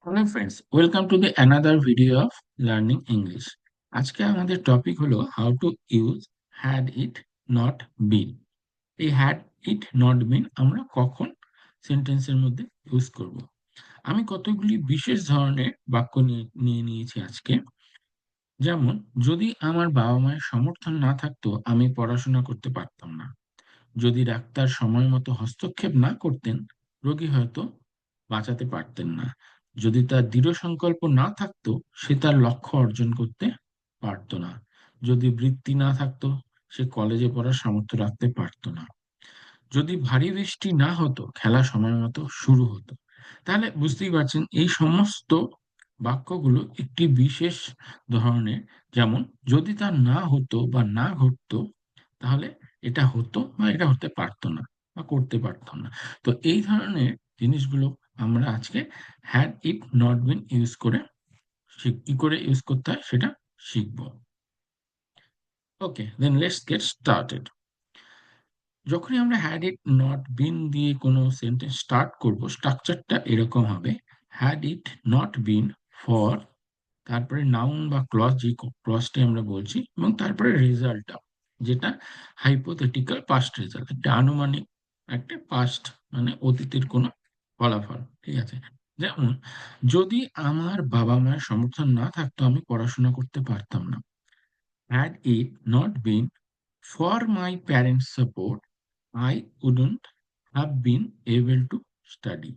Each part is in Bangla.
Hello friends, welcome to the another video of learning English. আজকে আমাদের টপিক হলো how to use had it not been. এই হ্যাড ইট নট বিন আমরা কখন সেন্টেন্সের মধ্যে ইউজ করব। আমি কতগুলি বিশেষ ধরনের বাক্য নিয়ে নিয়ে নিয়েছি আজকে। যেমন, যদি আমার বাবা মায়ের সমর্থন না থাকতো আমি পড়াশোনা করতে পারতাম না। যদি ডাক্তার সময় মতো হস্তক্ষেপ না করতেন রোগী হয়তো বাঁচাতে পারতেন না। যদি তার দৃঢ় সংকল্প না থাকতো সে তার লক্ষ্য অর্জন করতে পারতো না। যদি বৃত্তি না থাকতো সে কলেজে পড়ার সামর্থ্য রাখতে পারতো না। যদি ভারী বৃষ্টি না হতো খেলা সময় মতো শুরু হতো। তাহলে বুঝতেই পারছেন এই সমস্ত বাক্যগুলো একটি বিশেষ ধরনের। যেমন, যদি তা না হতো বা না ঘটতো তাহলে এটা হতো বা এটা হতে পারতো না বা করতে পারতাম না। তো এই ধরনের জিনিসগুলো আমরা আজকে had it not been use করে কি করে ইউজ করতে হয় সেটা শিখবো। ওকে, দেন লেটস গেট স্টার্টেড। যখনই আমরা হ্যাড ইট নট বিন দিয়ে কোনো সেন্টেন্স স্টার্ট করব, স্ট্রাকচারটা এরকম হবে: had it not been for, তারপরে নাউন বা ক্লজ, যে ক্লজটি আমরা বলছি, এবং তারপরে রেজাল্টটা, যেটা হাইপোথেটিক্যাল পাস্ট রেজাল্ট, একটা আনুমানিক, একটা পাস্ট মানে অতীতের কোনো ফলাফল। ঠিক আছে? যেমন, যদি আমার বাবা মায়ের সমর্থন না থাকতো আমি পড়াশোনা করতে পারতাম না। Had it not been for my parents' support, I wouldn't have been able to study.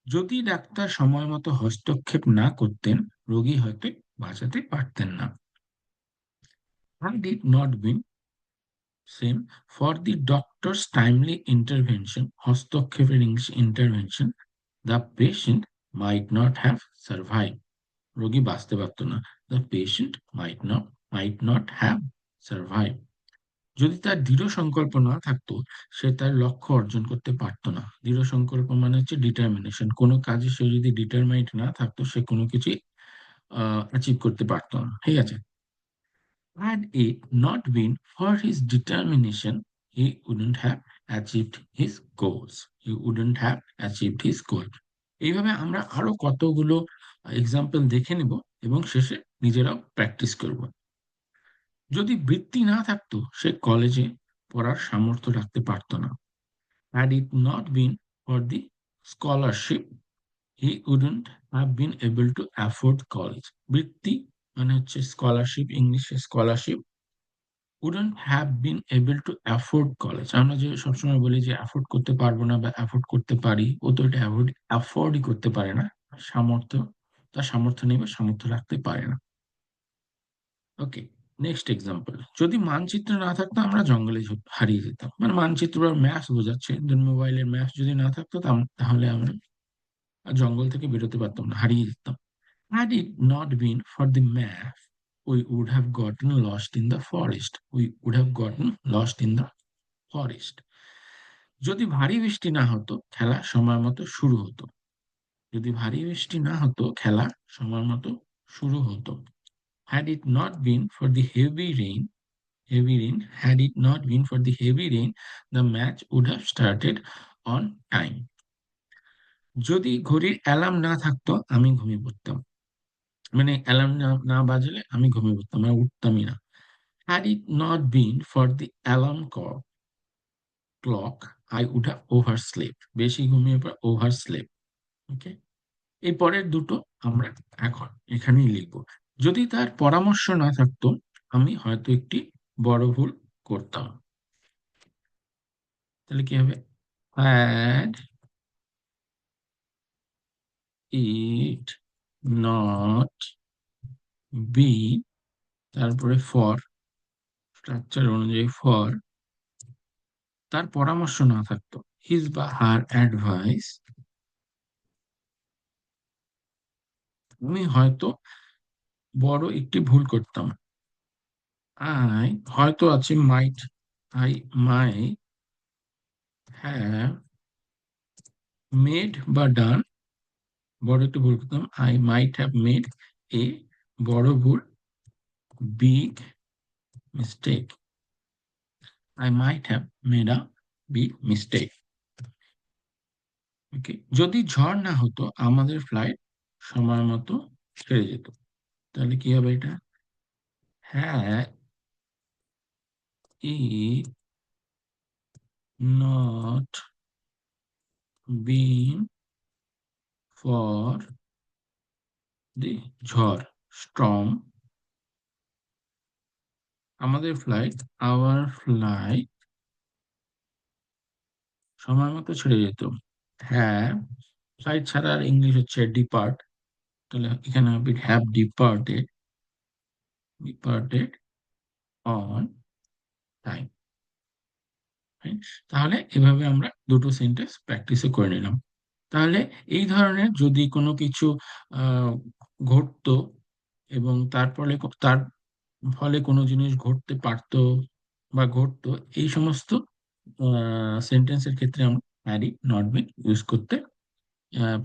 যদি ডাক্তার সময় মতো হস্তক্ষেপ না করতেন রোগী হয়তো বাঁচাতে পারতেন না। Had it not been same for the doctor's timely intervention, হস্তক্ষেপের intervention, the patient might not have survived. রোগী বাঁচতে পারত না। The patient might not have survived. যদি তার দৃঢ় সংকল্প না থাকতো সে তার লক্ষ্য অর্জন করতে পারতো না। দৃঢ় সংকল্প মানে হচ্ছে ডিটারমিনেশন। কোনো কাজে সে যদি ডিটারমাইন্ড না থাকতো সে কোনো কিছুই অ্যাচিভ করতে পারতো না। ঠিক আছে? Had it not been for his determination, he wouldn't have achieved his goals. He wouldn't have achieved his goal. এইভাবে আমরা আরো কতগুলো এক্সাম্পল দেখে নেব এবং শেষে নিজেরাও প্র্যাকটিস করব। যদি বৃত্তি না থাকতো সে কলেজে পড়ার সামর্থ্য রাখতে পারতো না। Had it not been for the scholarship, he wouldn't have been able to afford college. বৃত্তি মানে হচ্ছে স্কলারশিপ, ইংলিশে scholarship. wouldn't have been able to afford college, আমরা যে সবসময় বলি যে অ্যাফোর্ড করতে পারবো না বা অ্যাফোর্ড করতে পারি, ও তো এটা অ্যাফোর্ডই করতে পারে না। সামর্থ্য, তার সামর্থ্য নেই বা সামর্থ্য রাখতে পারে না। ওকে, নেক্সট এক্সাম্পল। যদি মানচিত্র না থাকতো আমরা জঙ্গলে হারিয়ে যেতাম। মানে মানচিত্র আর ম্যাপস বোঝাচ্ছে, মোবাইলের ম্যাপস যদি না থাকতো তাহলে আমরা জঙ্গল থেকে বেরোতে পারতাম না, হারিয়ে যেতাম। Had it not been for the map, we would have gotten lost in the forest. We would have gotten lost in the forest. যদি ভারী বৃষ্টি না হতো খেলা সময় মতো শুরু হতো। যদি ভারী বৃষ্টি না হতো খেলা সময় মতো শুরু হতো। Had it not been for the heavy rain, had it not been for the heavy rain, the match would have started on time. যদি ঘড়ির অ্যালার্ম না থাকতো আমি ঘুমিয়ে পড়তাম। মানে অ্যালার্ম না না বাজলে আমি ঘুমিয়ে পড়তাম, আমি উঠতামই না। Had it not been for the alarm clock, I would have overslept. বেশি ঘুমিয়ে পড়া, overslept. ওকে, এই পরের দুটো আমরা এখন এখানেই লিখব। যদি তার পরামর্শ না থাকতো আমি হয়তো একটি বড় ভুল করতাম। তাহলে কি হবে? Had it not been, তারপরে ফর, স্ট্রাকচার অনুযায়ী ফর, তার পরামর্শ না থাকতো, হিজ বা হার অ্যাডভাইস, আমি হয়তো বড় একটি ভুল করতাম। আই, হয়তো আছে might, I might have made বা ডান, বড় একটু ভুল করতাম, I might have made a, বড় ভুল, big mistake, I might have made a big mistake. Okay, যদি ঝড় না হতো আমাদের ফ্লাইট সময় মতো ছেড়ে যেত, তাহলে কি হবে এটা? হ্যাঁ, it not been for the ঝড়, স্টর্ম, আমাদের ফ্লাইট, আওয়ার ফ্লাইট সময় মতো ছেড়ে যেত। হ্যাঁ, ফ্লাইট ছাড়ার ইংলিশ হচ্ছে ডিপার্ট, তাহলে এখানে হবে have departed, departed on time. তাহলে এভাবে আমরা দুটো সেন্টেন্স প্র্যাকটিসও করে নিলাম। তাহলে এই ধরনের যদি কোনো কিছু আহ, ঘটতো এবং তারপরে তার ফলে কোনো জিনিস ঘটতে পারতো বা ঘটতো, এই সমস্ত সেন্টেন্সের ক্ষেত্রে আমরা হ্যারি নট বিন ইউজ করতে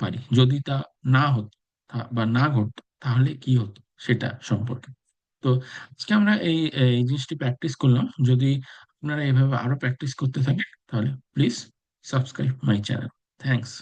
পারি। যদি তা না হতো বা না ঘটতো তাহলে কি হতো সেটা সম্পর্কে। তো আজকে আমরা এই এই জিনিসটি প্র্যাকটিস করলাম। যদি আপনারা এভাবে আরো প্র্যাকটিস করতে থাকেন তাহলে please subscribe my channel. Thanks.